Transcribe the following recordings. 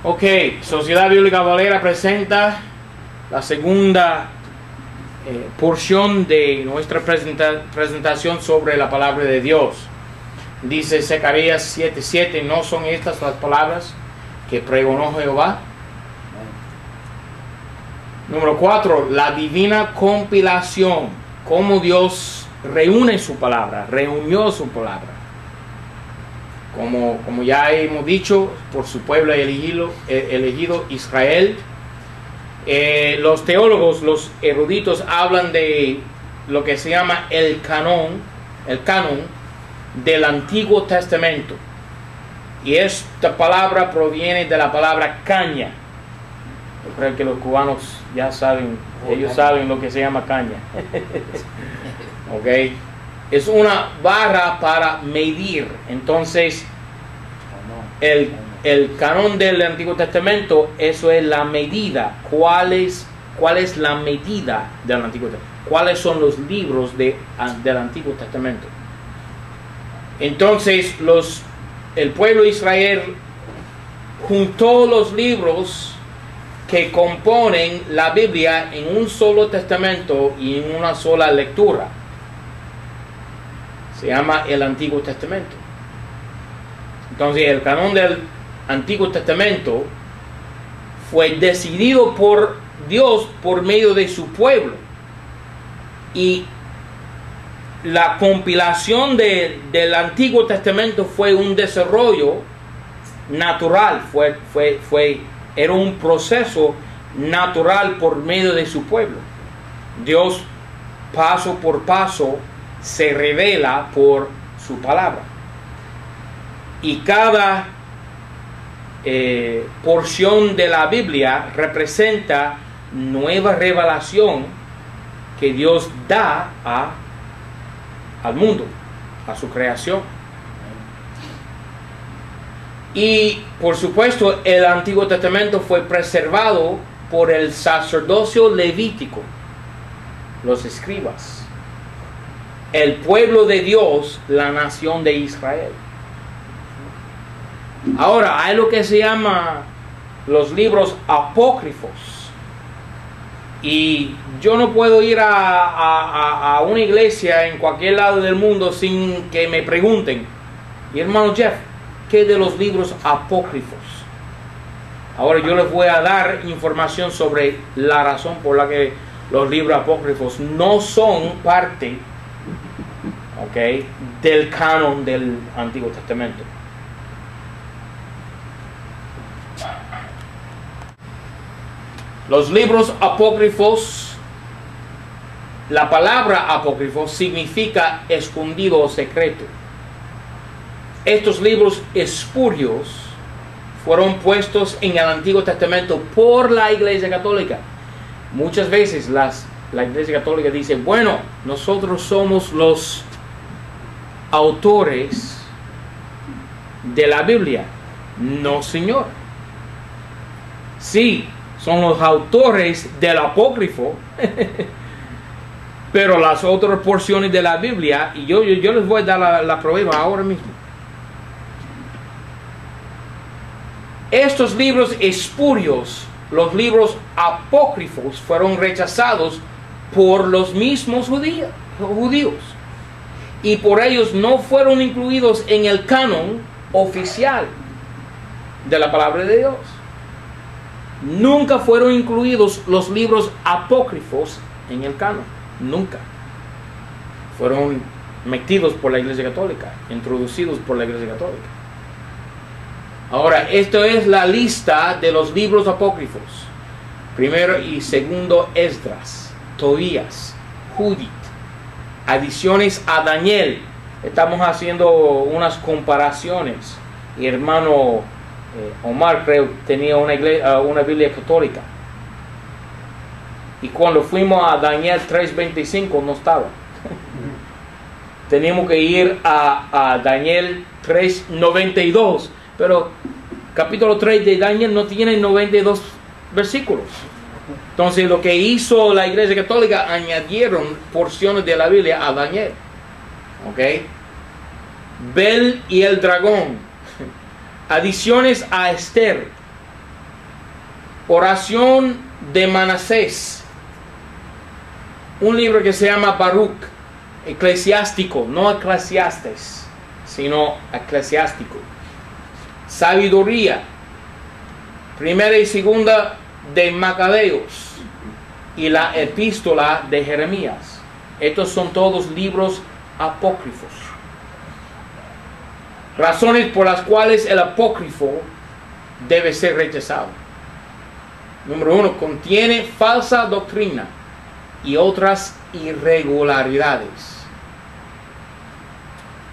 Ok, Sociedad Bíblica Valera presenta la segunda porción de nuestra presentación sobre la palabra de Dios. Dice Zacarías 7:7, ¿no son estas las palabras que pregonó Jehová? Número 4, la divina compilación, cómo Dios reúne su palabra, reunió su palabra. Como ya hemos dicho, por su pueblo elegido Israel. Los teólogos, los eruditos hablan de lo que se llama el canon del Antiguo Testamento. Y esta palabra proviene de la palabra caña. Yo creo que los cubanos ya saben, ellos saben lo que se llama caña. Ok. Es una barra para medir. Entonces, el canon del Antiguo Testamento, eso es la medida. ¿Cuál es la medida del Antiguo Testamento? ¿Cuáles son los libros del Antiguo Testamento? Entonces, el pueblo de Israel juntó los libros que componen la Biblia en un solo testamento y en una sola lectura. Se llama el Antiguo Testamento. Entonces, el canon del Antiguo Testamento fue decidido por Dios por medio de su pueblo. Y la compilación del Antiguo Testamento fue un desarrollo natural, era un proceso natural por medio de su pueblo. Dios, paso por paso, se revela por su palabra. Y cada porción de la Biblia representa nueva revelación que Dios da al mundo, a su creación. Y por supuesto, el Antiguo Testamento fue preservado por el sacerdocio levítico, los escribas, el pueblo de Dios, la nación de Israel. Ahora, hay lo que se llama los libros apócrifos. Y yo no puedo ir a una iglesia en cualquier lado del mundo sin que me pregunten, y hermano Jeff, ¿qué de los libros apócrifos? Ahora yo les voy a dar información sobre la razón por la que los libros apócrifos no son parte, del canon del Antiguo Testamento. Los libros apócrifos, la palabra apócrifo significa escondido o secreto. Estos libros espurios fueron puestos en el Antiguo Testamento por la Iglesia Católica. Muchas veces la Iglesia Católica dice, bueno, nosotros somos los autores de la Biblia. No, señor. Sí, son los autores del apócrifo, pero las otras porciones de la Biblia, y yo les voy a dar la prueba ahora mismo. Estos libros espurios, los libros apócrifos, fueron rechazados por los mismos judíos, y por ellos no fueron incluidos en el canon oficial de la palabra de Dios. Nunca fueron incluidos los libros apócrifos en el canon. Nunca. Fueron metidos por la Iglesia Católica, introducidos por la Iglesia Católica. Ahora, esto es la lista de los libros apócrifos. Primero y segundo, Esdras, Tobías, Judith, adiciones a Daniel. Estamos haciendo unas comparaciones. Y hermano Omar, creo, tenía una Biblia católica. Y cuando fuimos a Daniel 3:25 no estaba. Teníamos que ir a Daniel 3:92. Pero capítulo 3 de Daniel no tiene 92 versículos. Entonces lo que hizo la Iglesia Católica, añadieron porciones de la Biblia a Daniel. Bel y el dragón. Adiciones a Esther, Oración de Manasés. Un libro que se llama Baruch, eclesiástico, no eclesiastes, sino eclesiástico. Sabiduría, primera y segunda de Macabeos y la epístola de Jeremías. Estos son todos libros apócrifos. Razones por las cuales el apócrifo debe ser rechazado. Número 1, contiene falsa doctrina y otras irregularidades,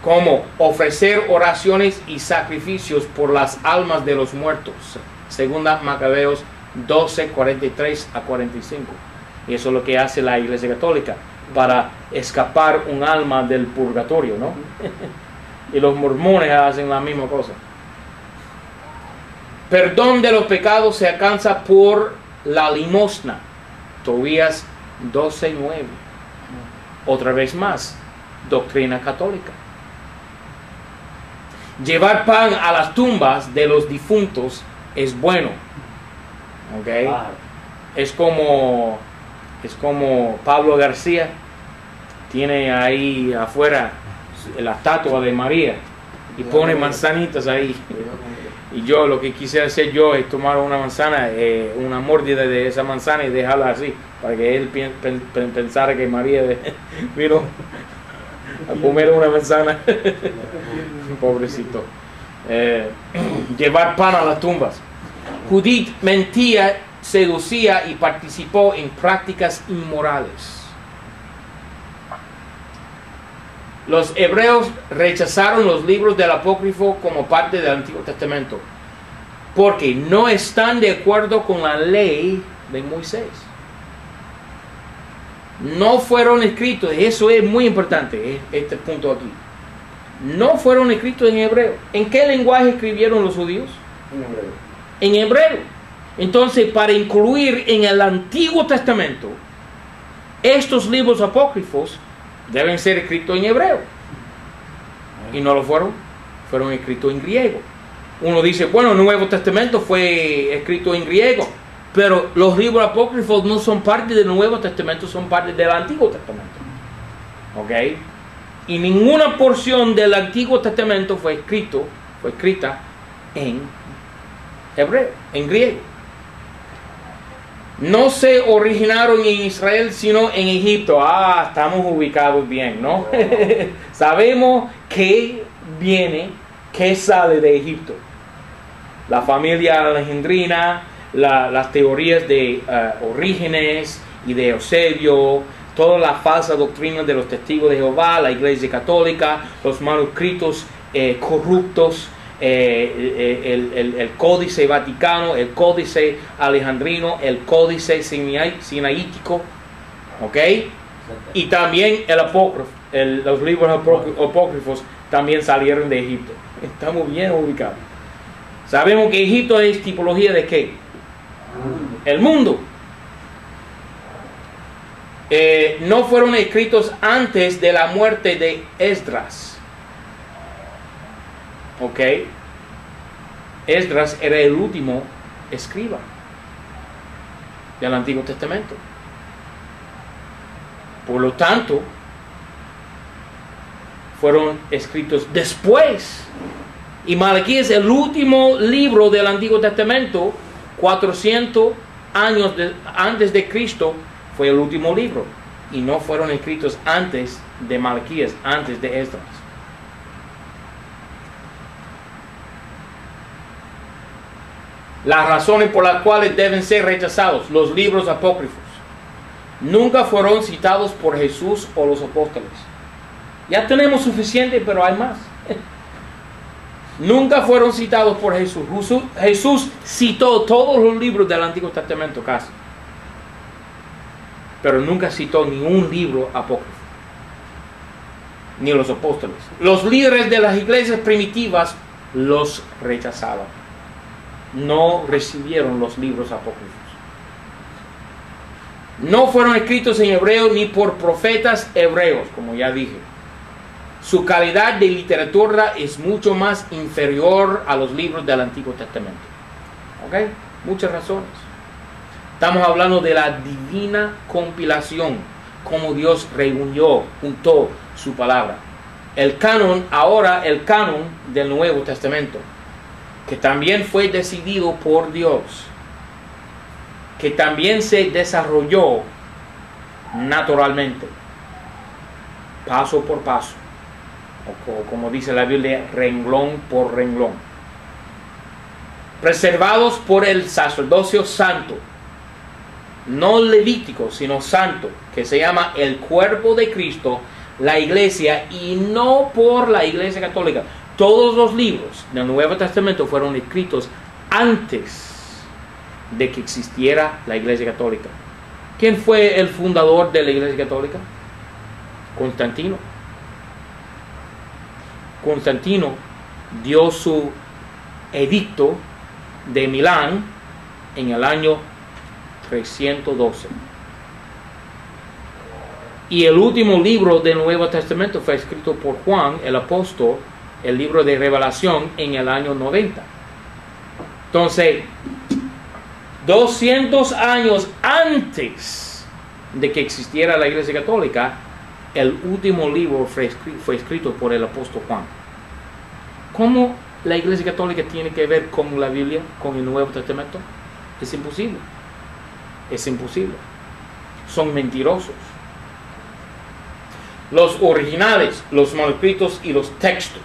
como ofrecer oraciones y sacrificios por las almas de los muertos. Segunda Macabeos 12, 43 a 45. Y eso es lo que hace la Iglesia Católica para escapar un alma del purgatorio, ¿no? Y los mormones hacen la misma cosa. Perdón de los pecados se alcanza por la limosna. Tobías 12, 9. Otra vez más, doctrina católica. Llevar pan a las tumbas de los difuntos es bueno. ¿Okay? Es como Pablo García tiene ahí afuera la estatua de María y pone manzanitas ahí. Y yo lo que quise hacer yo es tomar una manzana, una mordida de esa manzana y dejarla así, para que él pensara que María vino a comer una manzana. Pobrecito. Llevar pan a las tumbas. Judith mentía, seducía y participó en prácticas inmorales. Los hebreos rechazaron los libros del apócrifo como parte del Antiguo Testamento porque no están de acuerdo con la ley de Moisés. No fueron escritos, eso es muy importante, este punto aquí. No fueron escritos en hebreo. ¿En qué lenguaje escribieron los judíos? En hebreo. En hebreo. Entonces, para incluir en el Antiguo Testamento estos libros apócrifos, deben ser escritos en hebreo. Y no lo fueron. Fueron escritos en griego. Uno dice, bueno, el Nuevo Testamento fue escrito en griego, pero los libros apócrifos no son parte del Nuevo Testamento, son parte del Antiguo Testamento. ¿Ok? Y ninguna porción del Antiguo Testamento fue escrita en hebreo, en griego. No se originaron en Israel, sino en Egipto. Estamos ubicados bien, ¿no? Sabemos que viene, que sale de Egipto. La familia alejandrina, las teorías de Orígenes y de Eusebio, toda la falsa doctrina de los testigos de Jehová, la Iglesia Católica, los manuscritos corruptos, el Códice Vaticano, el Códice Alejandrino, el Códice Sinaítico, ¿ok? Y también el apócrifo, los libros apócrifos también salieron de Egipto. Estamos bien ubicados. Sabemos que Egipto es tipología de ¿qué? El mundo. No fueron escritos antes de la muerte de Esdras. ¿Ok? Esdras era el último escriba del Antiguo Testamento. Por lo tanto, fueron escritos después. Y Malaquías, el último libro del Antiguo Testamento, 400 años antes de Cristo, fue el último libro. Y no fueron escritos antes de Malaquías, antes de Esdras. Las razones por las cuales deben ser rechazados los libros apócrifos. Nunca fueron citados por Jesús o los apóstoles. Ya tenemos suficiente, pero hay más. Nunca fueron citados por Jesús. Jesús citó todos los libros del Antiguo Testamento casi, pero nunca citó ni un libro apócrifo, ni los apóstoles. Los líderes de las iglesias primitivas los rechazaban. No recibieron los libros apócrifos. No fueron escritos en hebreo ni por profetas hebreos, como ya dije. Su calidad de literatura es mucho más inferior a los libros del Antiguo Testamento. ¿Ok? Muchas razones. Estamos hablando de la divina compilación, como Dios reunió, juntó su palabra. El canon, ahora el canon del Nuevo Testamento, que también fue decidido por Dios, que también se desarrolló naturalmente, paso por paso, o como dice la Biblia, renglón por renglón, preservados por el sacerdocio santo, no levítico, sino santo, que se llama el cuerpo de Cristo, la iglesia, y no por la iglesia católica. Todos los libros del Nuevo Testamento fueron escritos antes de que existiera la iglesia católica. ¿Quién fue el fundador de la iglesia católica? Constantino. Constantino dio su edicto de Milán en el año 312. Y el último libro del Nuevo Testamento fue escrito por Juan, el apóstol, el libro de Revelación, en el año 90. Entonces, 200 años antes de que existiera la Iglesia Católica, el último libro fue escrito por el apóstol Juan. ¿Cómo la Iglesia Católica tiene que ver con la Biblia, con el Nuevo Testamento? Es imposible. Es imposible. Son mentirosos. Los originales, los manuscritos y los textos.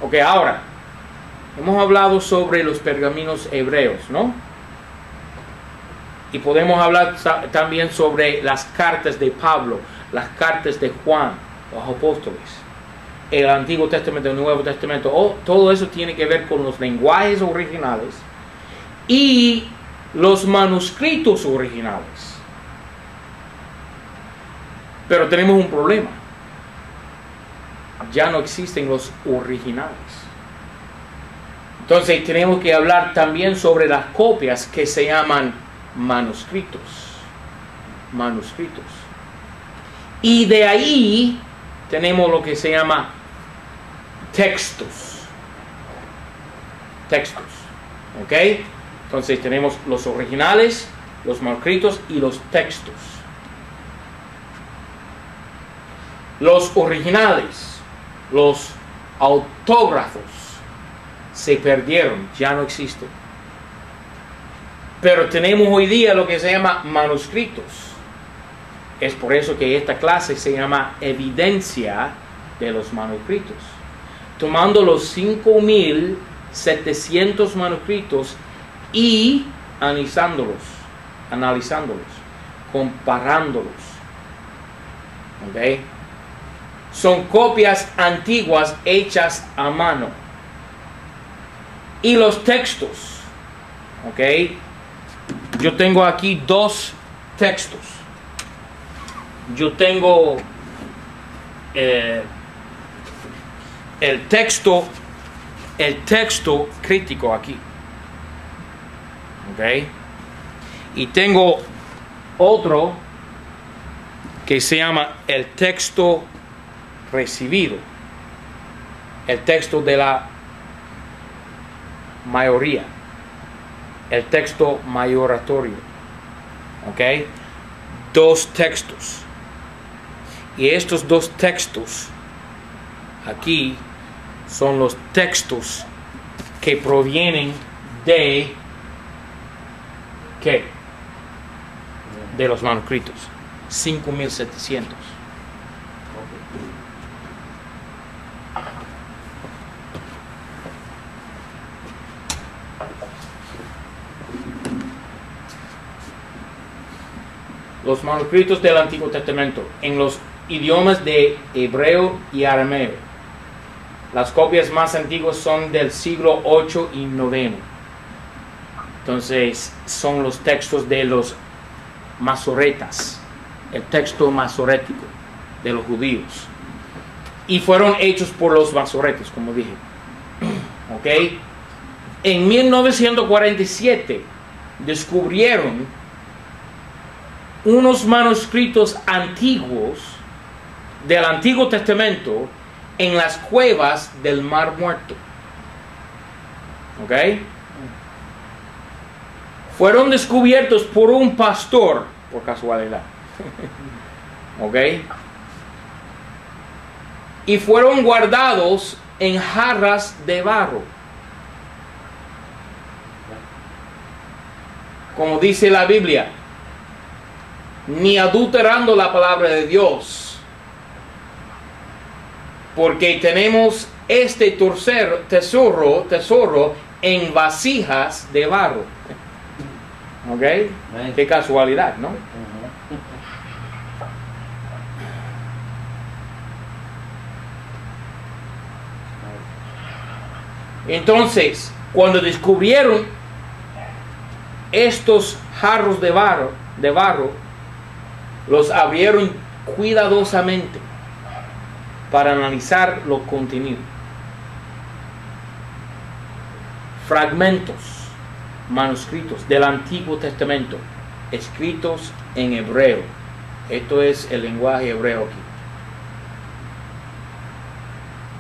Ok, ahora, hemos hablado sobre los pergaminos hebreos, ¿no? Y podemos hablar también sobre las cartas de Pablo, las cartas de Juan, los apóstoles, el Antiguo Testamento, el Nuevo Testamento. Todo eso tiene que ver con los lenguajes originales y los manuscritos originales. Pero tenemos un problema. Ya no existen los originales. Entonces tenemos que hablar también sobre las copias que se llaman manuscritos. Manuscritos. Y de ahí tenemos lo que se llama textos. Textos. ¿Ok? Entonces tenemos los originales, los manuscritos y los textos. Los originales, los autógrafos, se perdieron, ya no existen. Pero tenemos hoy día lo que se llama manuscritos. Es por eso que esta clase se llama evidencia de los manuscritos. Tomando los 5,700 manuscritos y analizándolos, comparándolos. ¿Ok? Son copias antiguas hechas a mano. Y los textos. ¿Ok? Yo tengo aquí dos textos. Yo tengo el texto crítico aquí. ¿Ok? Y tengo otro que se llama el texto recibido. El texto de la mayoría. El texto mayoratorio. ¿Ok? Dos textos. Y estos dos textos aquí son los textos que provienen de ¿qué? De los manuscritos. 5,700. Los manuscritos del Antiguo Testamento en los idiomas de hebreo y arameo. Las copias más antiguas son del siglo 8 y 9. Entonces son los textos de los masoretas, el texto masorético de los judíos. Y fueron hechos por los masoretas, como dije. ¿Ok? En 1947 descubrieron unos manuscritos antiguos del Antiguo Testamento en las cuevas del Mar Muerto. ¿Ok? fueron descubiertos por un pastor, por casualidad. ¿Ok? Y fueron guardados en jarras de barro. Como dice la Biblia, ni adulterando la palabra de Dios, porque tenemos este tesoro en vasijas de barro. ¿Ok? Qué casualidad, ¿no? Entonces, cuando descubrieron estos jarros de barro, los abrieron cuidadosamente para analizar los contenidos. Fragmentos, manuscritos del Antiguo Testamento, escritos en hebreo. Esto es el lenguaje hebreo aquí.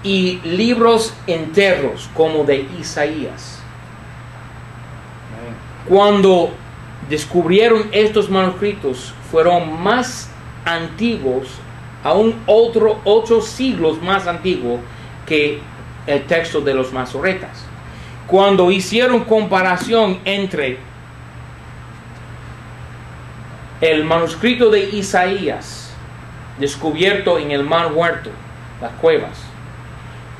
Y libros enteros como de Isaías. Cuando descubrieron estos manuscritos, fueron más antiguos, aún 8 siglos más antiguos que el texto de los masoretas. Cuando hicieron comparación entre el manuscrito de Isaías, descubierto en el Mar Muerto, las cuevas,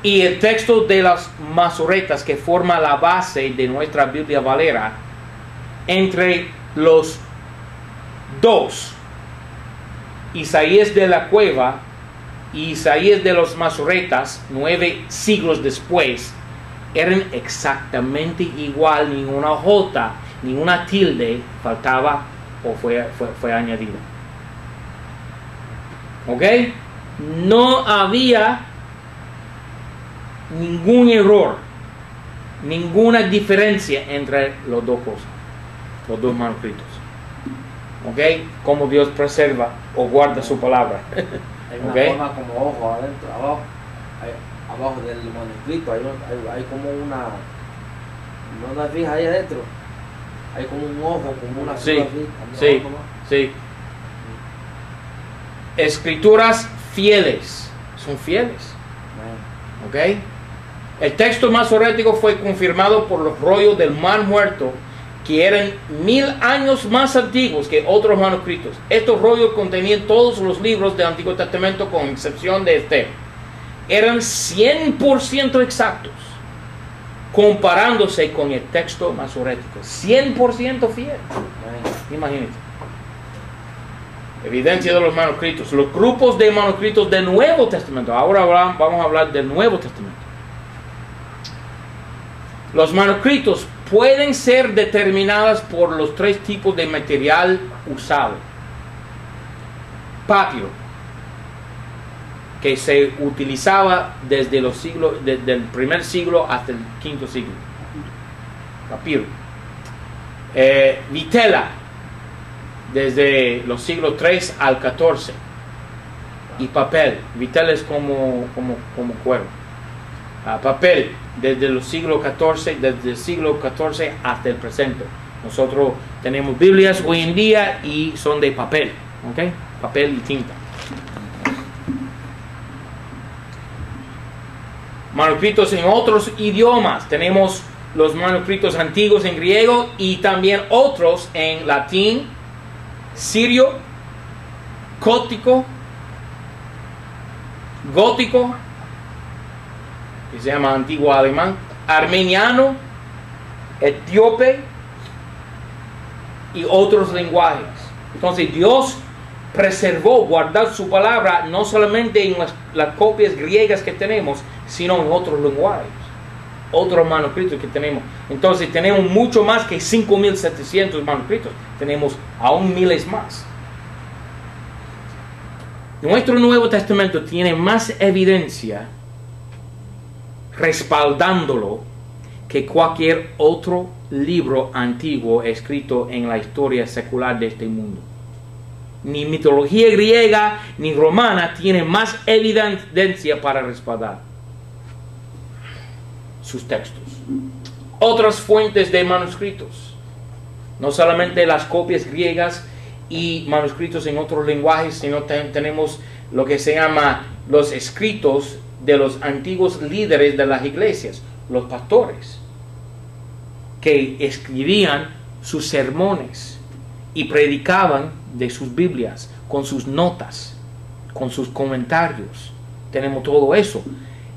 y el texto de las masoretas, que forma la base de nuestra Biblia Valera, entre los dos, Isaías de la cueva y Isaías de los masoretas, 9 siglos después, eran exactamente igual, ni una jota, ni una tilde faltaba o fue añadida. ¿Ok? No había ningún error, ninguna diferencia entre las dos cosas, los dos manuscritos. ¿Ok? Como Dios preserva o guarda su palabra. Hay una ¿Okay? forma como ojo adentro, abajo del manuscrito, hay como una fija ahí adentro, hay como un ojo, como una Sí, sí. sí. Escrituras fieles, son fieles. ¿Ok? El texto masorético fue confirmado por los rollos del Mar Muerto, que eran 1000 años más antiguos que otros manuscritos. Estos rollos contenían todos los libros del Antiguo Testamento, con excepción de Esther. Eran 100% exactos, comparándose con el texto masorético. 100% fiel. Imagínate. Evidencia de los manuscritos. Los grupos de manuscritos del Nuevo Testamento. Ahora vamos a hablar del Nuevo Testamento. Los manuscritos pueden ser determinados por los 3 tipos de material usado. Papiro, que se utilizaba desde el primer siglo hasta el quinto siglo. Papiro. Vitela, desde los siglos 3 al 14. Y papel. Vitela es como cuero. Papel, desde el siglo XIV hasta el presente. Nosotros tenemos Biblias hoy en día y son de papel. ¿Ok? Papel y tinta. Manuscritos en otros idiomas. Tenemos los manuscritos antiguos en griego y también otros en latín, sirio, gótico, que se llama antiguo alemán, armeniano, etíope y otros lenguajes. Entonces Dios preservó, guardó su palabra no solamente en las copias griegas que tenemos, sino en otros lenguajes, otros manuscritos que tenemos. Entonces tenemos mucho más que 5700 manuscritos, tenemos aún miles más. Nuestro Nuevo Testamento tiene más evidencia respaldándolo que cualquier otro libro antiguo escrito en la historia secular de este mundo. Ni mitología griega ni romana tiene más evidencia para respaldar sus textos. Otras fuentes de manuscritos. No solamente las copias griegas y manuscritos en otros lenguajes, sino tenemos lo que se llama los escritos de los antiguos líderes de las iglesias, los pastores, que escribían sus sermones y predicaban de sus Biblias, con sus notas, con sus comentarios. Tenemos todo eso,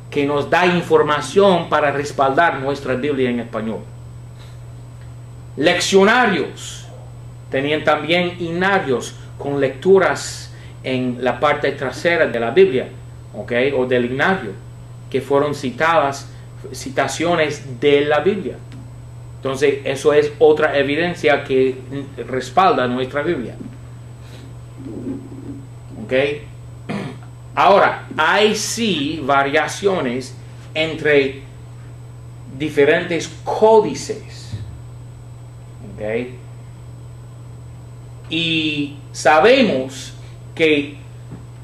que nos da información para respaldar nuestra Biblia en español. Leccionarios, tenían también himnarios con lecturas en la parte trasera de la Biblia, ¿okay? O del himnario, que fueron citaciones de la Biblia. Entonces, eso es otra evidencia que respalda nuestra Biblia. ¿Ok? Ahora, hay sí variaciones entre diferentes códices. ¿Ok? Y sabemos que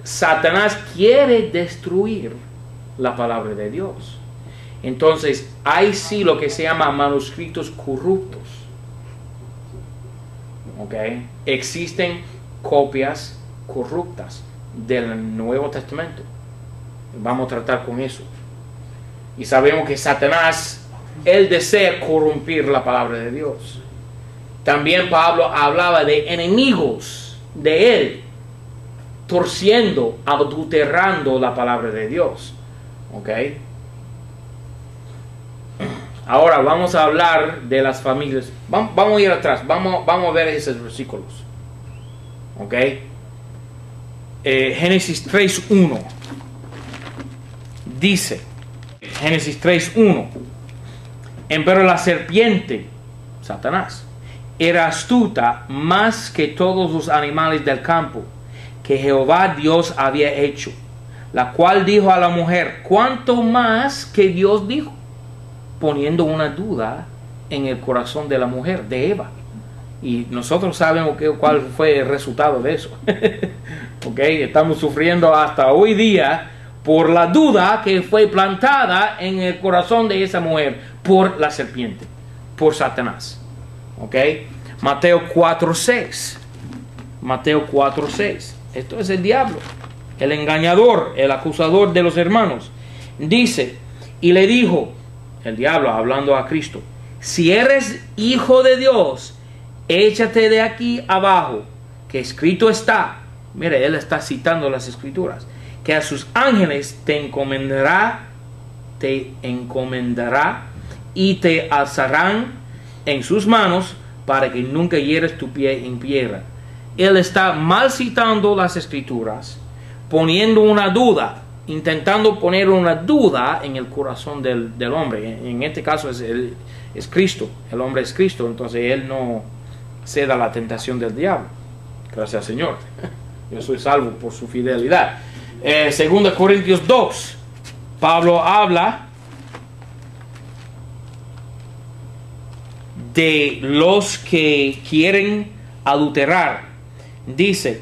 Satanás quiere destruir la palabra de Dios. Entonces, hay sí lo que se llama manuscritos corruptos. ¿Ok? Existen copias corruptas del Nuevo Testamento. Vamos a tratar con eso. Y sabemos que Satanás, él desea corrompir la palabra de Dios. También Pablo hablaba de enemigos de él, torciendo, adulterando la palabra de Dios. ¿Ok? Ahora vamos a hablar de las familias. Vamos a ir atrás. Vamos a ver esos versículos. ¿Ok? Génesis 3:1 dice, Génesis 3:1, empero la serpiente, Satanás, era astuta más que todos los animales del campo que Jehová Dios había hecho, la cual dijo a la mujer, ¿cuánto más que Dios dijo? Poniendo una duda en el corazón de la mujer, de Eva. Y nosotros sabemos cuál fue el resultado de eso. Okay, estamos sufriendo hasta hoy día por la duda que fue plantada en el corazón de esa mujer por la serpiente, por Satanás. Okay, Mateo 4:6. Mateo 4:6. Esto es el diablo, el engañador, el acusador de los hermanos. Dice, y le dijo, el diablo hablando a Cristo, si eres hijo de Dios, échate de aquí abajo, que escrito está. Mire, él está citando las escrituras, que a sus ángeles te encomendará y te alzarán en sus manos para que nunca hieres tu pie en piedra. Él está mal citando las escrituras, poniendo una duda, intentando poner una duda en el corazón del hombre. En este caso es Cristo, el hombre es Cristo, entonces él no ceda a la tentación del diablo. Gracias, Señor. Yo soy salvo por su fidelidad. 2 Corintios 2. Pablo habla de los que quieren adulterar. Dice,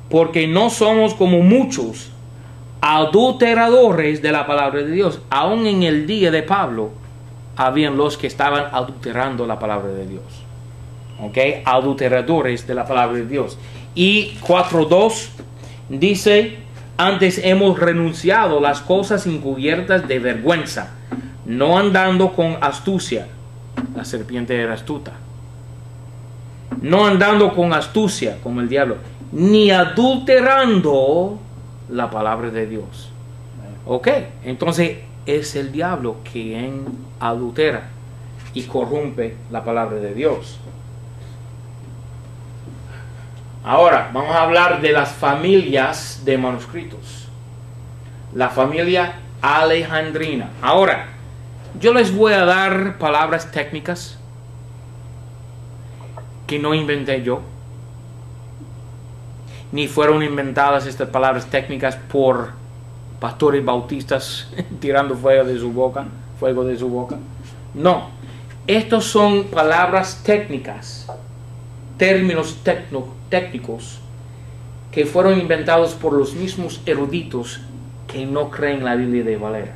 porque no somos como muchos adulteradores de la palabra de Dios. Aún en el día de Pablo, habían los que estaban adulterando la palabra de Dios. ¿Ok? Adulteradores de la palabra de Dios. Y 4:2 dice, antes hemos renunciado las cosas encubiertas de vergüenza, no andando con astucia. La serpiente era astuta. No andando con astucia, como el diablo, ni adulterando la palabra de Dios. Ok, entonces es el diablo quien adultera y corrompe la palabra de Dios. Ahora vamos a hablar de las familias de manuscritos. La familia alejandrina. Ahora, yo les voy a dar palabras técnicas que no inventé yo, ni fueron inventadas estas palabras técnicas por pastores bautistas tirando fuego de su boca. No, estos son palabras técnicas, términos técnicos que fueron inventados por los mismos eruditos que no creen la Biblia de Valera.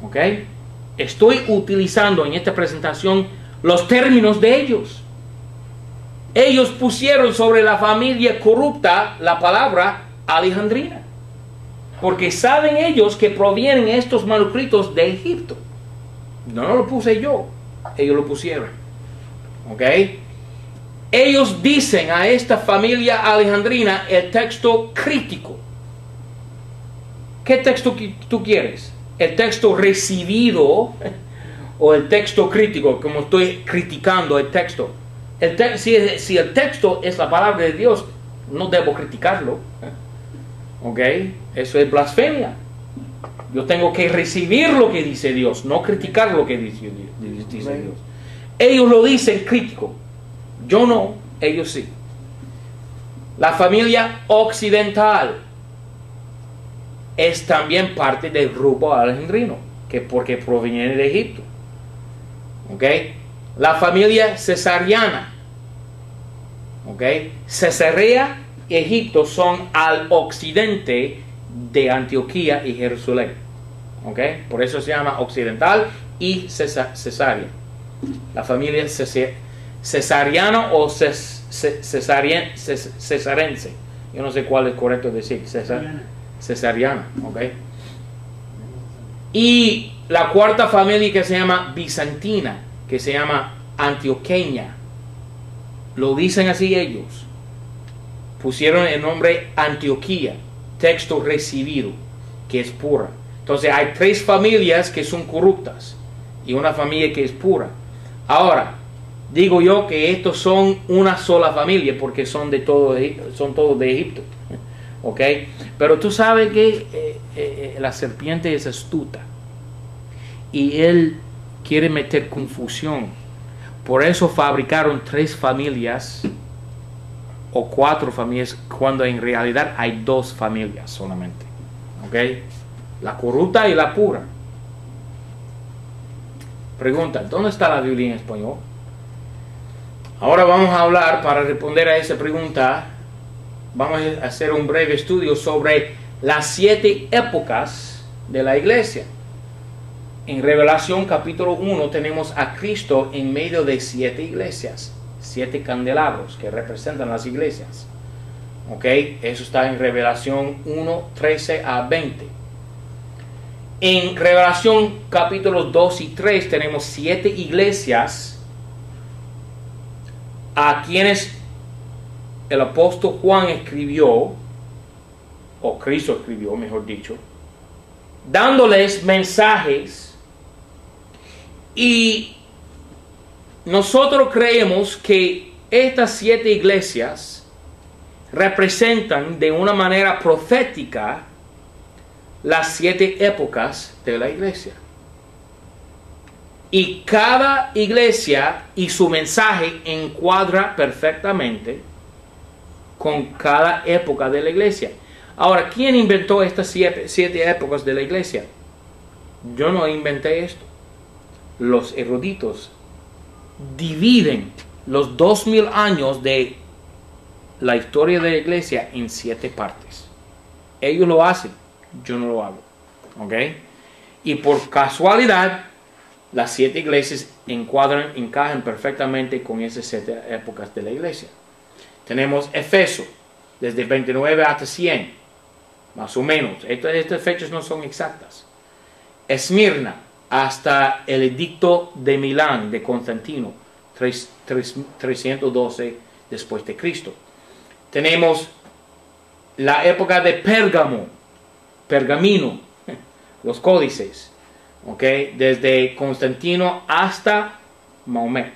¿Ok? Estoy utilizando en esta presentación los términos de ellos. ellos pusieron sobre la familia corrupta la palabra alejandrina. Porque saben ellos que provienen estos manuscritos de Egipto. No lo puse yo, ellos lo pusieron. ¿Ok? Ellos dicen a esta familia alejandrina el texto crítico. ¿Qué texto tú quieres? ¿El texto recibido o el texto crítico? Como estoy criticando el texto. Si el texto es la palabra de Dios, no debo criticarlo. ¿Ok? Eso es blasfemia. Yo tengo que recibir lo que dice Dios, no criticar lo que dice Dios. Ellos lo dicen crítico. Yo no, ellos sí. La familia occidental es también parte del grupo alejandrino, porque proviene de Egipto. ¿Ok? La familia cesariana. ¿Ok? Cesarea y Egipto son al occidente de Antioquía y Jerusalén. ¿Ok? Por eso se llama occidental y cesarea. La familia cesariana o cesarense. Yo no sé cuál es correcto decir. Cesariana. ¿Ok? Y la cuarta familia que se llama bizantina, que se llama antioqueña. Lo dicen así ellos. Pusieron el nombre Antioquía, texto recibido, que es pura. Entonces hay tres familias que son corruptas y una familia que es pura. Ahora, digo yo que estos son una sola familia porque son todos de Egipto. ¿Ok? Pero tú sabes que la serpiente es astuta y él quiere meter confusión. Por eso fabricaron tres familias o cuatro familias cuando en realidad hay dos familias solamente. ¿Ok? La corrupta y la pura. Pregunta, ¿dónde está la Biblia en español? Ahora vamos a hablar, para responder a esa pregunta, vamos a hacer un breve estudio sobre las 7 épocas de la iglesia. En Revelación capítulo 1 tenemos a Cristo en medio de 7 iglesias, 7 candelabros que representan las iglesias. ¿Ok? Eso está en Revelación 1, 13 a 20. En Revelación capítulos 2 y 3 tenemos 7 iglesias a quienes el apóstol Juan escribió, o Cristo escribió, mejor dicho, dándoles mensajes, y nosotros creemos que estas 7 iglesias representan de una manera profética las 7 épocas de la iglesia. Y cada iglesia y su mensaje encuadra perfectamente con cada época de la iglesia. Ahora, ¿quién inventó estas 7 épocas de la iglesia? Yo no inventé esto. Los eruditos dividen los 2000 años de la historia de la iglesia en 7 partes. Ellos lo hacen, yo no lo hago. ¿Ok? Y por casualidad, las 7 iglesias encajan perfectamente con esas 7 épocas de la iglesia. Tenemos Efeso, desde 29 hasta 100, más o menos. Estas fechas no son exactas. Esmirna, hasta el edicto de Milán, de Constantino, 312 después de Cristo. Tenemos la época de Pergamino, los códices. ¿Okay? Desde Constantino hasta Mahomet.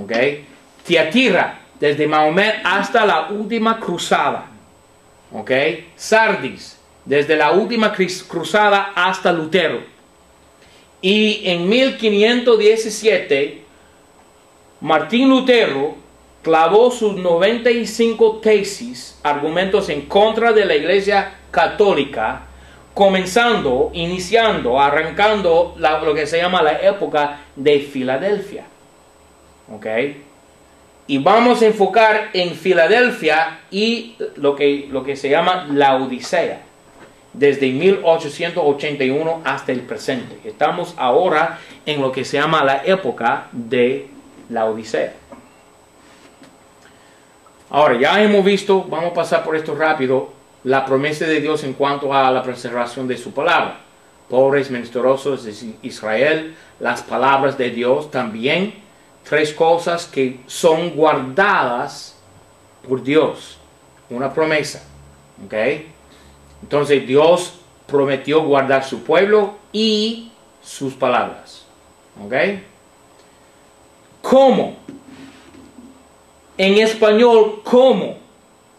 ¿Okay? Tiatira, desde Mahomet hasta la última cruzada. ¿Okay? Sardis, desde la última cruzada hasta Lutero. Y en 1517, Martín Lutero clavó sus 95 tesis, argumentos en contra de la Iglesia Católica, arrancando lo que se llama la época de Filadelfia. ¿Ok? Y vamos a enfocar en Filadelfia y lo que se llama la Odisea, desde 1881 hasta el presente. Estamos ahora en lo que se llama la época de la Odisea. Ahora, ya hemos visto, vamos a pasar por esto rápido, la promesa de Dios en cuanto a la preservación de su palabra. Pobres, menesterosos de Israel, las palabras de Dios también. 3 cosas que son guardadas por Dios. Una promesa. ¿Ok? Entonces Dios prometió guardar su pueblo y sus palabras. ¿Ok? ¿Cómo? En español, ¿cómo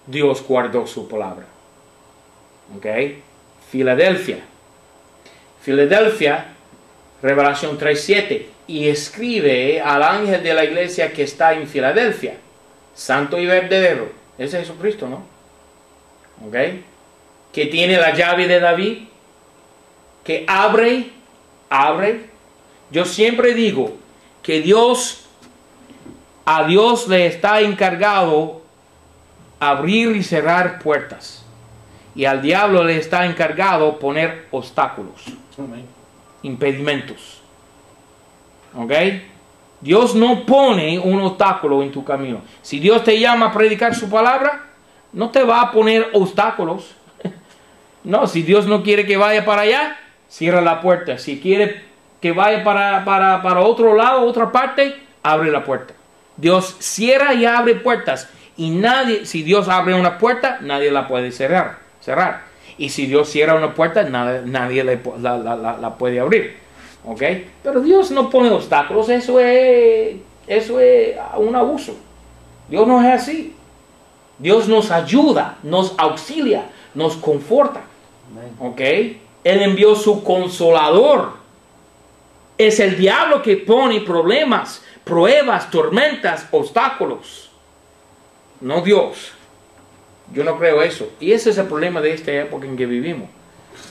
Dios guardó su palabra? ¿Ok? Filadelfia. Filadelfia, Revelación 3:7. Y escribe al ángel de la iglesia que está en Filadelfia, santo y verdadero. Ese es Jesucristo, ¿no? ¿Ok? Que tiene la llave de David, que abre. Yo siempre digo que a Dios le está encargado abrir y cerrar puertas. Y al diablo le está encargado poner obstáculos, impedimentos. ¿Ok? Dios no pone un obstáculo en tu camino. Si Dios te llama a predicar su palabra, no te va a poner obstáculos. No, si Dios no quiere que vaya para allá, cierra la puerta. Si quiere que vaya para otro lado, otra parte, abre la puerta. Dios cierra y abre puertas. Y nadie, si Dios abre una puerta, nadie la puede cerrar. Y si Dios cierra una puerta, nadie la puede abrir. ¿Ok? Pero Dios no pone obstáculos. Eso es un abuso. Dios no es así. Dios nos ayuda, nos auxilia, nos conforta. ¿Ok? Él envió su consolador. Es el diablo que pone problemas, pruebas, tormentas, obstáculos. No Dios. Yo no creo eso. Y ese es el problema de esta época en que vivimos.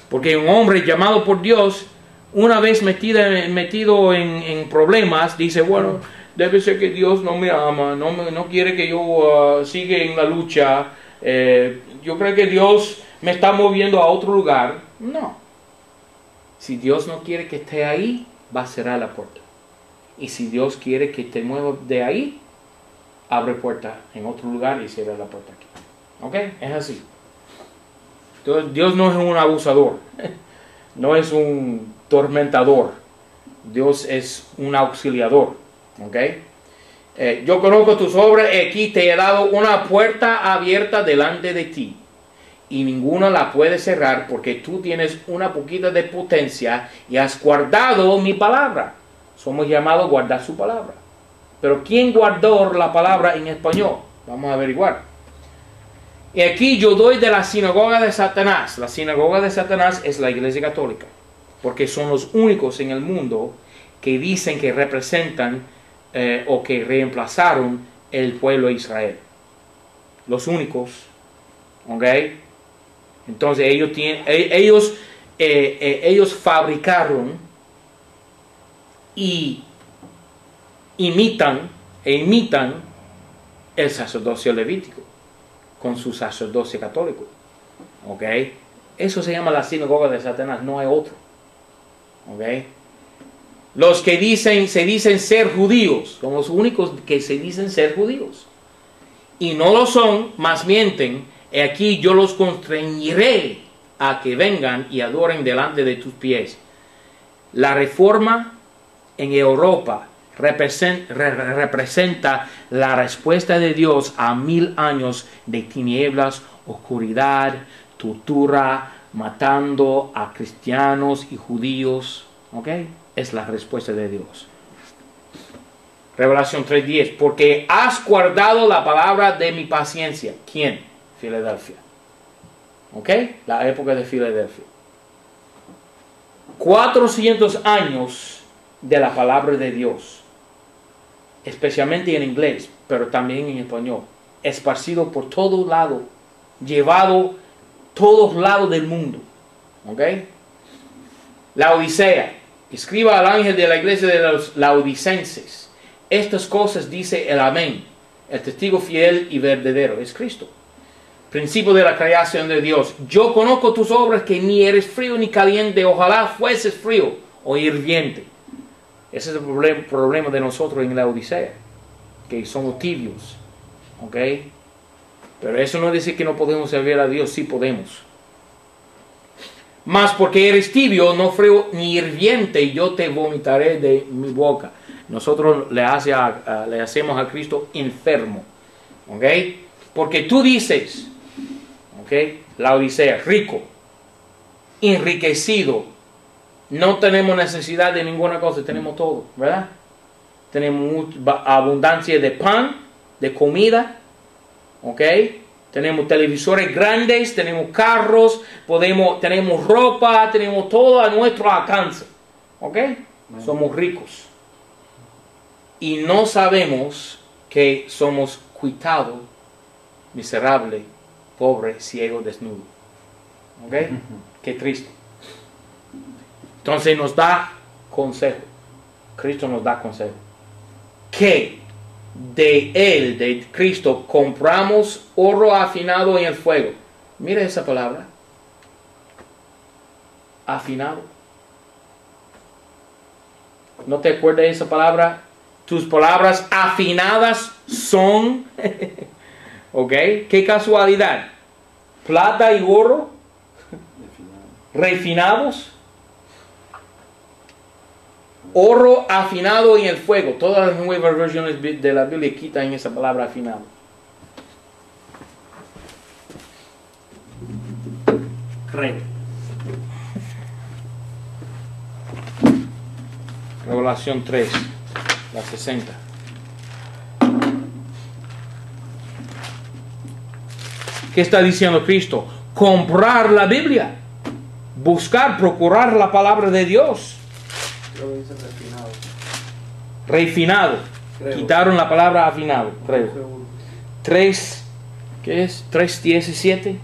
Porque un hombre llamado por Dios, una vez metido en problemas, dice, bueno, debe ser que Dios no me ama, no quiere que yo siga en la lucha. Yo creo que Dios me está moviendo a otro lugar. No. Si Dios no quiere que esté ahí, va a cerrar la puerta. Y si Dios quiere que te mueva de ahí, abre puerta en otro lugar y cierra la puerta aquí. ¿Ok? Es así. Entonces, Dios no es un abusador. No es un tormentador. Dios es un auxiliador. ¿Ok? Yo conozco tus obras y aquí te he dado una puerta abierta delante de ti. Y ninguna la puede cerrar porque tú tienes una poquita de potencia y has guardado mi palabra. Somos llamados a guardar su palabra. Pero ¿quién guardó la palabra en español? Vamos a averiguar. Y aquí yo doy de la sinagoga de Satanás. La sinagoga de Satanás es la Iglesia Católica. Porque son los únicos en el mundo que dicen que representan o que reemplazaron el pueblo de Israel. Los únicos. ¿Ok? Entonces ellos fabricaron y imitan el sacerdocio levítico con su sacerdocio católico. ¿Ok? Eso se llama la sinagoga de Satanás, no hay otro. ¿Ok? Los que se dicen ser judíos, son los únicos que se dicen ser judíos. Y no lo son, más mienten. Y aquí yo los constreñiré a que vengan y adoren delante de tus pies. La reforma en Europa representa la respuesta de Dios a 1000 años de tinieblas, oscuridad, tortura, matando a cristianos y judíos. ¿Ok? Es la respuesta de Dios. Revelación 3:10. Porque has guardado la palabra de mi paciencia. ¿Quién? Filadelfia. ¿Ok? La época de Filadelfia. 400 años de la palabra de Dios. Especialmente en inglés, pero también en español. Esparcido por todo lado. Llevado todos lados del mundo. ¿Ok? La Odisea. Escriba al ángel de la iglesia de los laodicenses. Estas cosas dice el amén. El testigo fiel y verdadero es Cristo. Principio de la creación de Dios. Yo conozco tus obras, que ni eres frío ni caliente. Ojalá fueses frío o hirviente. Ese es el problema de nosotros en la Odisea. Que somos tibios. ¿Ok? Pero eso no dice que no podemos servir a Dios, sí podemos. Mas porque eres tibio, no frío ni hirviente, yo te vomitaré de mi boca. Nosotros le hacemos a Cristo enfermo. ¿Ok? Porque tú dices, ¿ok? La Odisea, rico, enriquecido, no tenemos necesidad de ninguna cosa, tenemos todo, ¿verdad? Tenemos abundancia de pan, de comida, ¿ok? Tenemos televisores grandes, tenemos carros, tenemos ropa, tenemos todo a nuestro alcance, ¿ok? Somos ricos. Y no sabemos que somos cuitados, miserable, pobre, ciego, desnudo. ¿Ok? Qué triste. Entonces nos da consejo. Cristo nos da consejo. Que de Él, de Cristo, compramos oro afinado en el fuego. Mira esa palabra. Afinado. ¿No te acuerdas de esa palabra? Tus palabras afinadas son... ¿Ok? Qué casualidad. Plata y oro refinados. Oro afinado en el fuego. Todas las nuevas versiones de la Biblia quitan esa palabra afinado. Creo. Revelación 3, la 60. ¿Qué está diciendo Cristo? Comprar la Biblia. Buscar, procurar la palabra de Dios. Creo que dice refinado. Refinado. Creo. Quitaron la palabra afinado. Creo. Seguro. 3, ¿qué es? 3:17.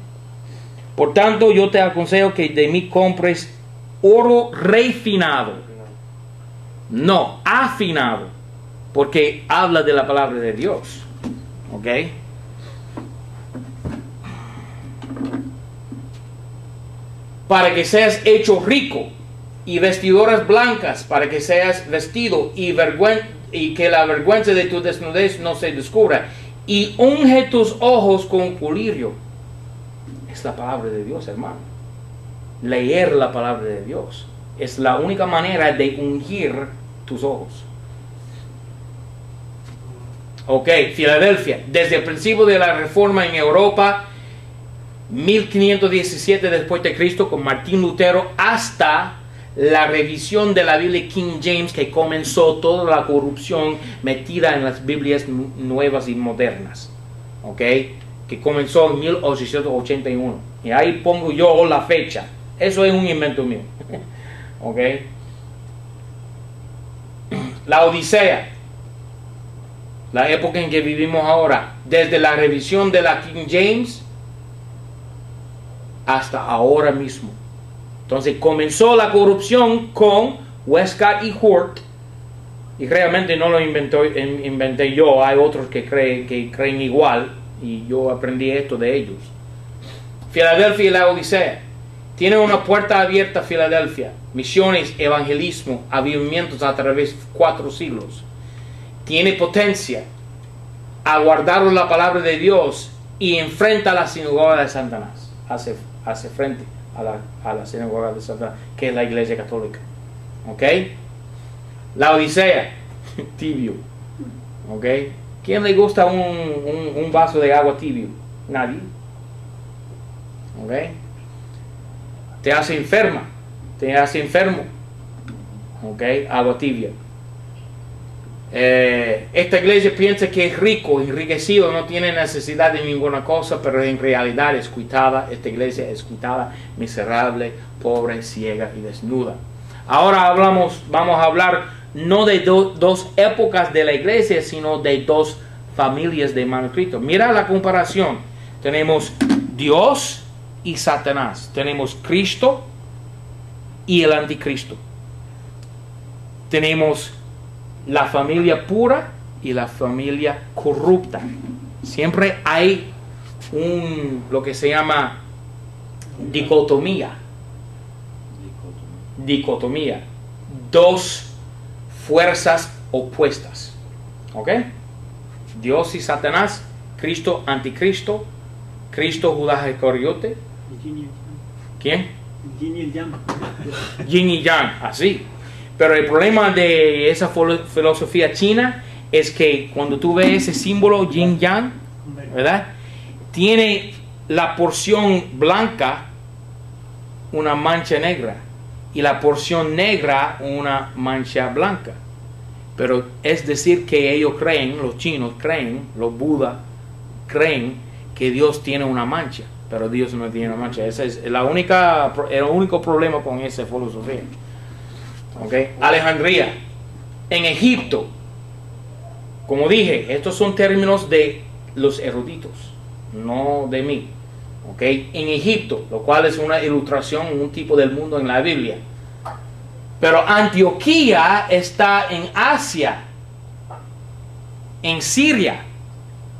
Por tanto, yo te aconsejo que de mí compres oro refinado. No, afinado. Porque habla de la palabra de Dios. ¿Ok? Para que seas hecho rico, y vestiduras blancas, para que seas vestido, y que la vergüenza de tu desnudez no se descubra, y unge tus ojos con colirio. Es la palabra de Dios, hermano. Leer la palabra de Dios es la única manera de ungir tus ojos. Ok, Filadelfia, desde el principio de la Reforma en Europa, 1517 después de Cristo, con Martín Lutero, hasta la revisión de la Biblia King James, que comenzó toda la corrupción metida en las Biblias nuevas y modernas, ¿ok? Que comenzó en 1881. Y ahí pongo yo la fecha. Eso es un invento mío. ¿Ok? La Odisea, la época en que vivimos ahora, desde la revisión de la King James hasta ahora mismo. Entonces comenzó la corrupción con Westcott y Hort, y realmente no lo inventé yo, hay otros que creen igual, y yo aprendí esto de ellos. Filadelfia y la Odisea. Tiene una puerta abierta Filadelfia, misiones, evangelismo, avivamientos a través de 4 siglos. Tiene potencia, aguardaron la palabra de Dios y enfrenta a la sinagoga de Satanás, hace frente a la sinagoga de Satanás, que es la iglesia católica. ¿Ok? La Odisea, tibio. ¿Ok? ¿Quién le gusta un vaso de agua tibio? Nadie. ¿Ok? Te hace enferma, te hace enfermo. ¿Ok? Agua tibia. Esta iglesia piensa que es rico, enriquecido, no tiene necesidad de ninguna cosa, pero en realidad es cuitada. Esta iglesia es cuitada, miserable, pobre, ciega y desnuda. Ahora vamos a hablar no de dos épocas de la iglesia, sino de 2 familias de manuscritos. Mira la comparación. Tenemos Dios y Satanás. Tenemos Cristo y el anticristo. Tenemos la familia pura y la familia corrupta. Siempre hay lo que se llama dicotomía. Dicotomía. 2 fuerzas opuestas. ¿Ok? Dios y Satanás, Cristo, anticristo, Cristo, Judas Iscariote. ¿Quién? Yin y Yang. Yin y Yang, así. Pero el problema de esa filosofía china es que cuando tú ves ese símbolo Yin Yang, ¿verdad? Tiene la porción blanca una mancha negra y la porción negra una mancha blanca. Pero es decir que ellos creen, los chinos creen, los budas creen que Dios tiene una mancha, pero Dios no tiene una mancha. Ese es el único problema con esa filosofía. ¿Okay? Alejandría, en Egipto, como dije, estos son términos de los eruditos, no de mí. ¿Okay? En Egipto, lo cual es una ilustración, un tipo del mundo en la Biblia. Pero Antioquía está en Asia, en Siria,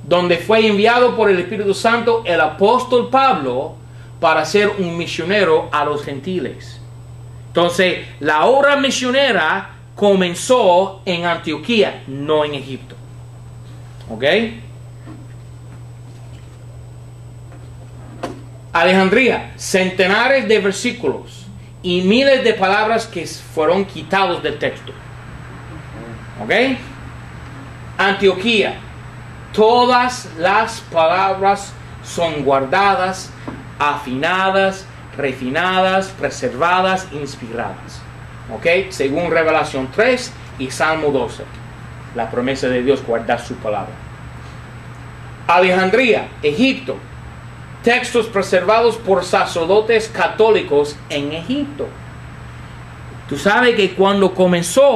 donde fue enviado por el Espíritu Santo el apóstol Pablo para ser un misionero a los gentiles. Entonces, la obra misionera comenzó en Antioquía, no en Egipto. ¿Ok? Alejandría, centenares de versículos y miles de palabras que fueron quitados del texto. ¿Ok? Antioquía, todas las palabras son guardadas, afinadas, refinadas, preservadas, inspiradas. ¿Ok? Según Revelación 3 y Salmo 12. La promesa de Dios, guardar su palabra. Alejandría, Egipto. Textos preservados por sacerdotes católicos en Egipto. Tú sabes que cuando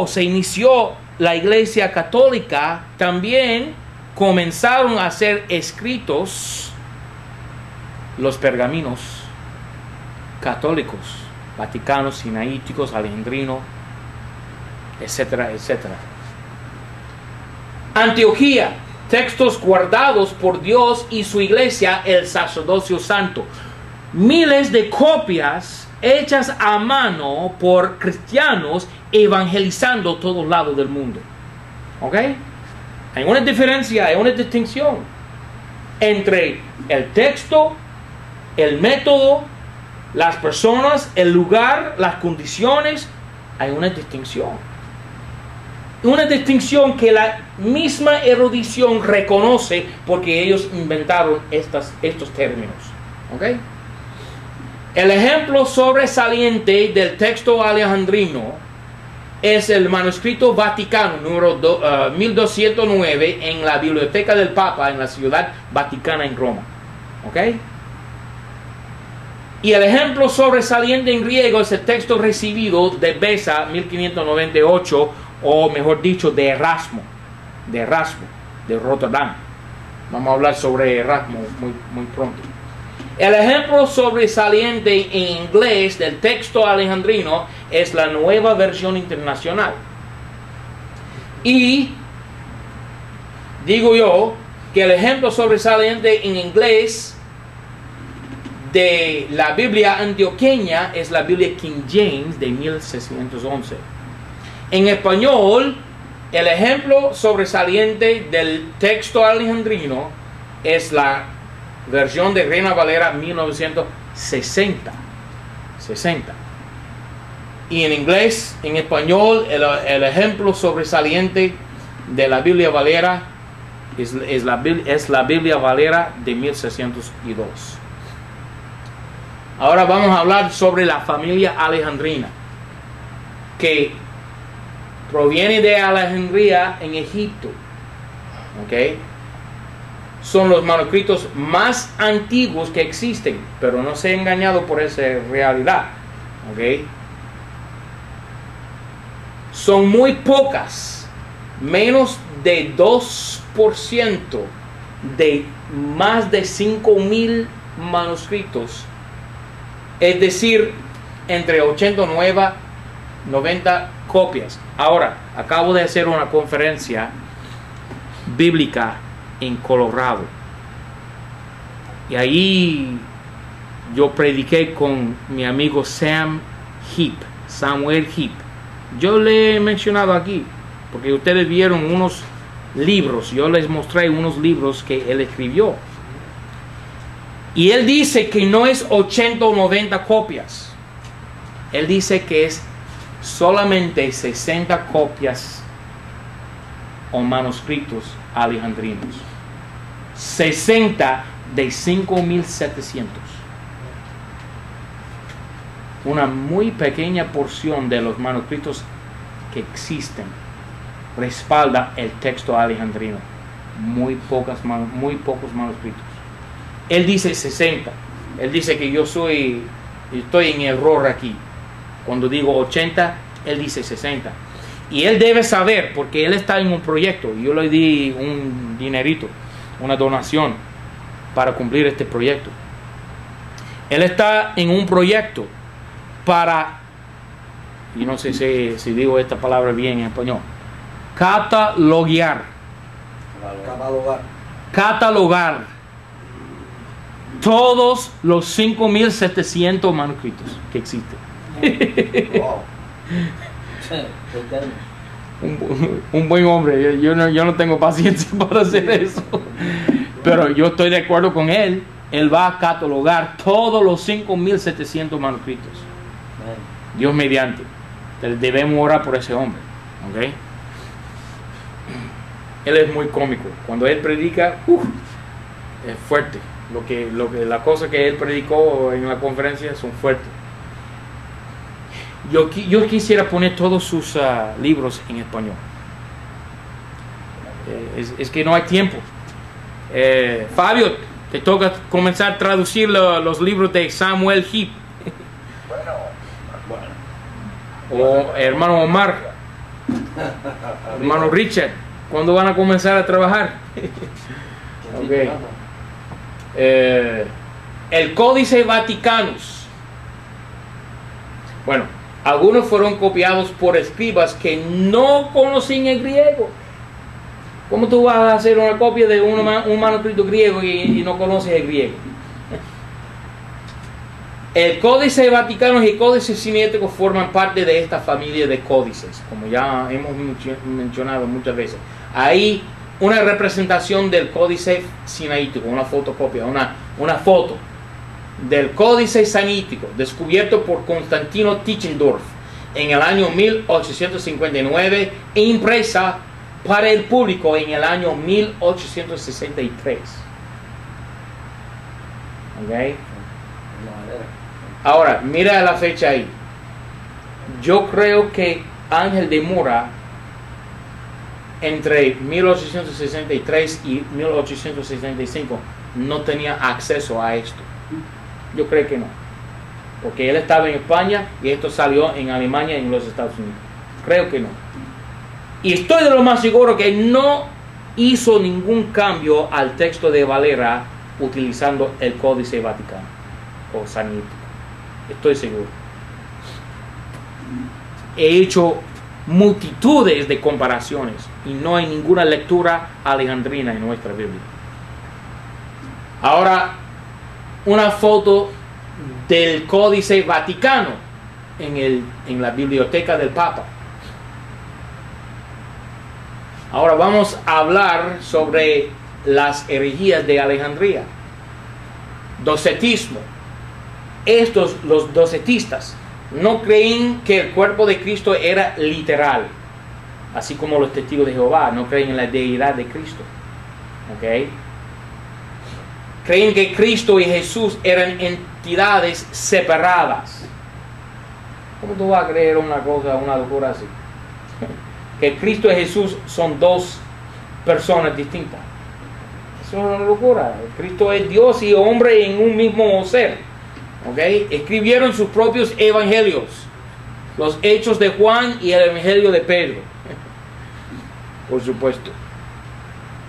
se inició la iglesia católica, también comenzaron a ser escritos los pergaminos católicos, vaticanos, sinaíticos, alejandrinos, etcétera, etcétera. Antioquía, textos guardados por Dios y su iglesia, el sacerdocio santo. Miles de copias hechas a mano por cristianos evangelizando todos lados del mundo. ¿Ok? Hay una diferencia, hay una distinción entre el texto, el método, las personas, el lugar, las condiciones. Hay una distinción. Una distinción que la misma erudición reconoce porque ellos inventaron estos términos. ¿Ok? El ejemplo sobresaliente del texto alejandrino es el manuscrito Vaticano número 1209 en la Biblioteca del Papa en la Ciudad Vaticana en Roma. ¿Ok? Y el ejemplo sobresaliente en griego es el texto recibido de Beza 1598, o mejor dicho, de Erasmo, de Rotterdam. Vamos a hablar sobre Erasmo muy pronto. El ejemplo sobresaliente en inglés del texto alejandrino es la Nueva Versión Internacional. Y digo yo que el ejemplo sobresaliente en inglés de la Biblia antioqueña es la Biblia King James de 1611. En español, el ejemplo sobresaliente del texto alejandrino es la versión de Reina Valera 1960. Y en inglés, en español, el ejemplo sobresaliente de la Biblia Valera es la Biblia Valera de 1602. Ahora vamos a hablar sobre la familia alejandrina, que proviene de Alejandría en Egipto. ¿Ok? Son los manuscritos más antiguos que existen, pero no se ha engañado por esa realidad. ¿Ok? Son muy pocas, menos de 2% de más de 5,000 manuscritos. Es decir, entre 80 y 90 copias. Ahora, acabo de hacer una conferencia bíblica en Colorado. Y ahí yo prediqué con mi amigo Samuel Heap. Yo le he mencionado aquí, porque ustedes vieron unos libros. Yo les mostré unos libros que él escribió. Y él dice que no es 80 o 90 copias. Él dice que es solamente 60 copias o manuscritos alejandrinos. 60 de 5.700. Una muy pequeña porción de los manuscritos que existen respalda el texto alejandrino. Muy pocos manuscritos. Él dice 60. Él dice que yo estoy en error aquí. Cuando digo 80, él dice 60. Y él debe saber, porque él está en un proyecto. Yo le di un dinerito, una donación para cumplir este proyecto. Él está en un proyecto para, y no sé si digo esta palabra bien en español, catalogar todos los 5.700 manuscritos que existen. Wow. Un buen hombre. Yo no tengo paciencia para hacer eso, pero yo estoy de acuerdo con él. Él va a catalogar todos los 5.700 manuscritos. Dios mediante. Debemos orar por ese hombre, ¿okay? Él es muy cómico. Cuando él predica, es fuerte. Las cosas que él predicó en la conferencia son fuertes. Yo quisiera poner todos sus libros en español. Es que no hay tiempo. Fabio, te toca comenzar a traducir los libros de Samuel Heap. O hermano Omar, hermano Richard, ¿cuándo van a comenzar a trabajar? Okay. El Códice Vaticanus. Bueno, algunos fueron copiados por escribas que no conocían el griego. ¿Cómo tú vas a hacer una copia de un manuscrito griego y no conoces el griego? El Códice Vaticano y el Códice Sinaítico forman parte de esta familia de códices, como ya hemos mencionado muchas veces. Hay una representación del Códice Sinaítico, una fotocopia, una foto del Códice Sinaítico, descubierto por Constantino Tischendorf en el año 1859 e impresa para el público en el año 1863. ¿Okay? Ahora, mira la fecha ahí. Yo creo que Ángel de Mora, entre 1863 y 1865, no tenía acceso a esto. Yo creo que no. Porque él estaba en España y esto salió en Alemania y en los Estados Unidos. Creo que no. Y estoy de lo más seguro que no hizo ningún cambio al texto de Valera utilizando el Códice Vaticano o Sinaítico. Estoy seguro. He hecho multitudes de comparaciones y no hay ninguna lectura alejandrina en nuestra Biblia. Ahora, una foto del Códice Vaticano en la biblioteca del Papa. Ahora vamos a hablar sobre las herejías de Alejandría. Docetismo. Los docetistas no creen que el cuerpo de Cristo era literal, así como los testigos de Jehová no creen en la deidad de Cristo. ¿Okay? Creen que Cristo y Jesús eran entidades separadas. ¿Cómo tú vas a creer una locura así? Que Cristo y Jesús son dos personas distintas. Eso es una locura. Cristo es Dios y hombre en un mismo ser. ¿Okay? Escribieron sus propios evangelios, los Hechos de Juan y el Evangelio de Pedro. Por supuesto.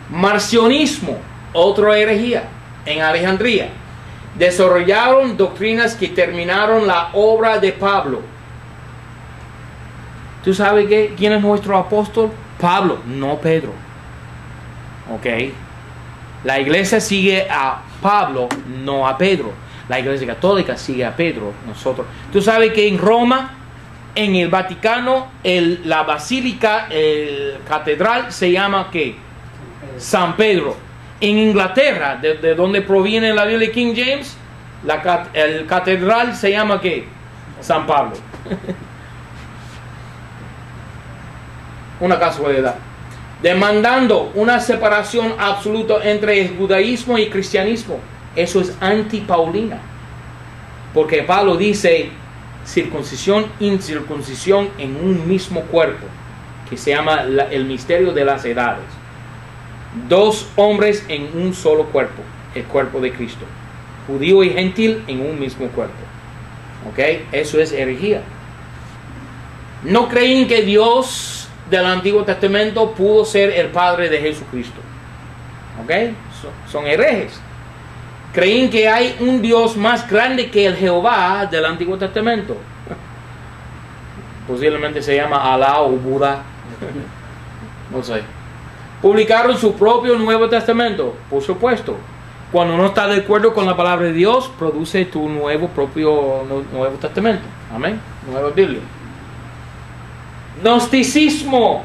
Marcionismo, otra herejía en Alejandría. Desarrollaron doctrinas que terminaron la obra de Pablo. ¿Tú sabes quién es nuestro apóstol? Pablo, no Pedro. ¿Ok? La iglesia sigue a Pablo, no a Pedro. La iglesia católica sigue a Pedro, nosotros. ¿Tú sabes que en Roma, en el Vaticano, la basílica, catedral se llama ¿qué? San Pedro. En Inglaterra, de donde proviene la Biblia King James, el catedral se llama ¿qué? San Pablo. Una casualidad. Demandando una separación absoluta entre el judaísmo y el cristianismo. Eso es antipaulina. Porque Pablo dice circuncisión, incircuncisión en un mismo cuerpo, que se llama el misterio de las edades. 2 hombres en un solo cuerpo, el cuerpo de Cristo. Judío y gentil en un mismo cuerpo. ¿Ok? Eso es herejía. No creen que Dios del Antiguo Testamento pudo ser el Padre de Jesucristo. ¿Ok? Son herejes. Creen que hay un Dios más grande que el Jehová del Antiguo Testamento. Posiblemente se llama Alá o Buda. No sé. Publicaron su propio Nuevo Testamento, por supuesto. Cuando uno está de acuerdo con la palabra de Dios, produce tu propio Nuevo Testamento. Amén. Nueva Biblia. Gnosticismo.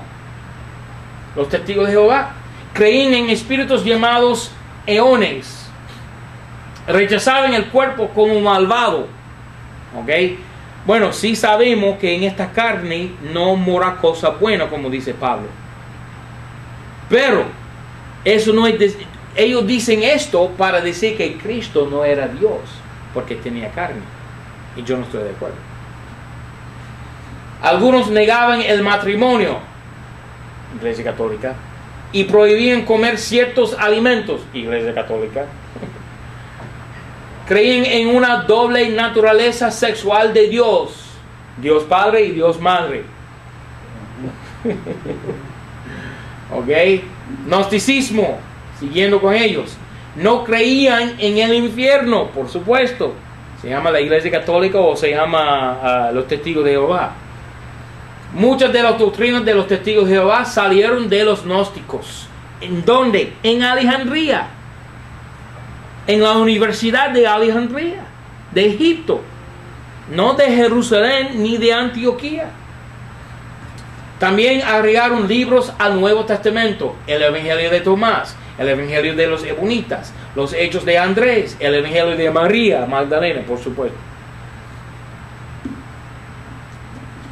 Los testigos de Jehová creían en espíritus llamados eones. Rechazaban el cuerpo como malvado. ¿Ok? Bueno, sí sabemos que en esta carne no mora cosa buena, como dice Pablo. Pero eso no es... Ellos dicen esto para decir que Cristo no era Dios, porque tenía carne. Y yo no estoy de acuerdo. Algunos negaban el matrimonio, Iglesia Católica, y prohibían comer ciertos alimentos, Iglesia Católica. Creían en una doble naturaleza sexual de Dios, Dios Padre y Dios Madre. ¿Ok? Gnosticismo, siguiendo con ellos. No creían en el infierno, por supuesto. Se llama la Iglesia Católica o se llama los Testigos de Jehová. Muchas de las doctrinas de los Testigos de Jehová salieron de los gnósticos. ¿En dónde? En Alejandría. En la Universidad de Alejandría, de Egipto. No de Jerusalén ni de Antioquía. También agregaron libros al Nuevo Testamento. El Evangelio de Tomás, el Evangelio de los Ebonitas, los Hechos de Andrés, el Evangelio de María Magdalena, por supuesto.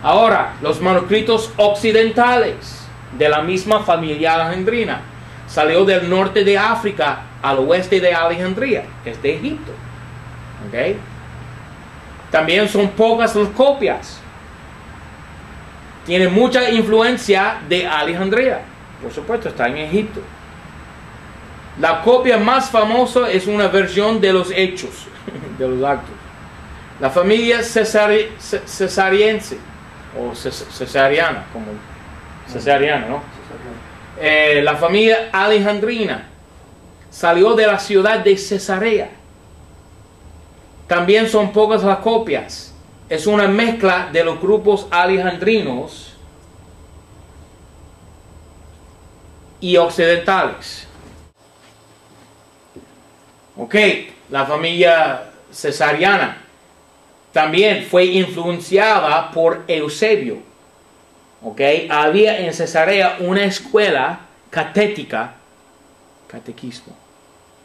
Ahora, los manuscritos occidentales de la misma familia alejandrina. Salió del norte de África al oeste de Alejandría, es de Egipto. ¿Ok? También son pocas las copias. Tiene mucha influencia de Alejandría. Por supuesto, está en Egipto. La copia más famosa es una versión de los Hechos, de los Actos. La familia cesariense, o cesariana, como cesariana, ¿no? La familia alejandrina salió de la ciudad de Cesarea. También son pocas las copias. Es una mezcla de los grupos alejandrinos y occidentales. Ok, la familia cesariana también fue influenciada por Eusebio. Ok, había en Cesarea una escuela catética, catequismo,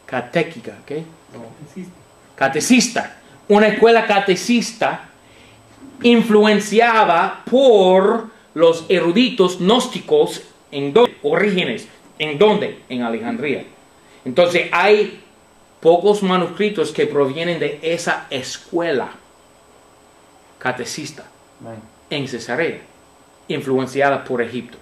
catéquica, ¿ok? Catecista, una escuela catecista influenciada por los eruditos gnósticos en Orígenes, ¿en dónde? En Alejandría. Entonces hay pocos manuscritos que provienen de esa escuela catecista en Cesarea, influenciada por Egipto.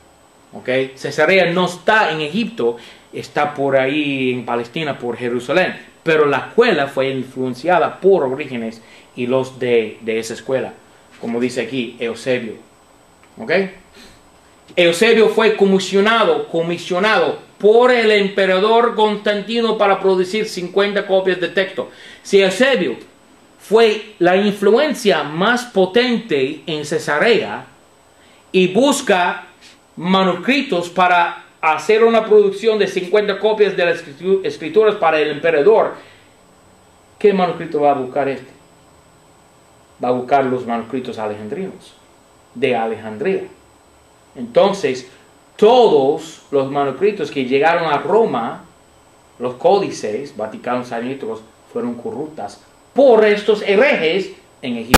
¿Okay? Cesarea no está en Egipto, está por ahí en Palestina, por Jerusalén, pero la escuela fue influenciada por Orígenes y los de esa escuela, como dice aquí Eusebio. ¿Okay? Eusebio fue comisionado por el emperador Constantino para producir 50 copias de texto. Si Eusebio fue la influencia más potente en Cesarea y busca manuscritos para hacer una producción de 50 copias de las escrituras para el emperador, ¿qué manuscrito va a buscar este? Va a buscar los manuscritos alejandrinos de Alejandría. Entonces, todos los manuscritos que llegaron a Roma los códices vaticanos saníticos fueron corruptas por estos herejes en Egipto.